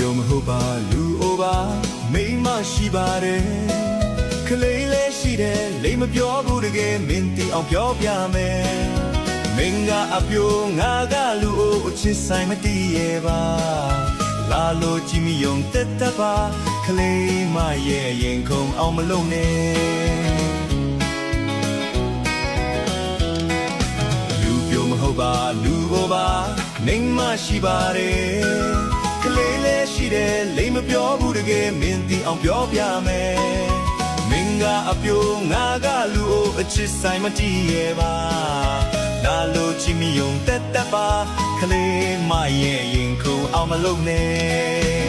ပြောမဟုတ်ပါလူအိုပါမိမရှိပါတယ်ခလေးလေးရှိတယ်လိမပြောဘူးတကယ်မင်းတီအောင်ပြောပြမယ်မင်းကအပြိုငါကလူအိုအချစ်ဆိုင်မတည်ရဲ့ပါလာလို့ကြည့်မိယုံတက်တပါခလေးမရဲ့ရင်ခုန်အောင်မလုပ်နဲ့လူပြောမဟုတ်ပါလူအိုပါမိမရှိပါတယ်ကလေးလေးရှိတယ်လိမပြောဘူးတကယ်မင်းတီအောင်ပြောပြမယ်မင်းကအပြိုငါကလူအိုအချစ်ဆိုင်မတည်ရဲ့ပါလာလို့ချီမီယုံတက်တပါကလေးမရဲ့ရင်ခုန်အောင်မလုပ်နဲ့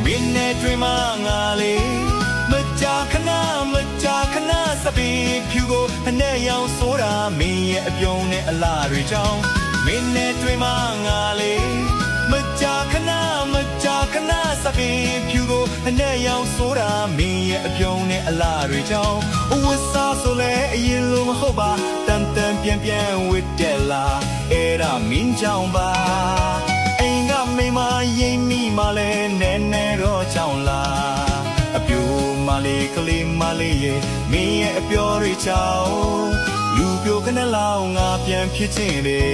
မင်းနဲ့တွေ့မှငါလေးမကြာခဏစပင်းဖြူကိုအနဲ့ရောင်ဆိုတာမင်းရဲ့အပြုံးနဲ့အလားတွေကြောင့်မင်းနဲ့တွေ့မှငါလေးမကြာခဏစပင်းဖြူကိုအနဲ့ရောင်ဆိုတာမင်းရဲ့အပြုံးနဲ့အလားတွေကြောင့်ဝတ်စားဆိုလဲအရင်လိုမဟုတ်ပါတန်ပြန်ဝတ်တယ်လားအဲ့ဒါမင်းကြောင့်ပါအိမ်ကမိမရိမ်မိမလဲနဲတော့ကြောင့်လားအပြိုမလေးကလေးမလေးရဲ့မင်းရဲ့အပြောတွေကြောင့်လူပြိုခနဲ့လောင်ငါပြန်ဖြစ်ခြင်းလေ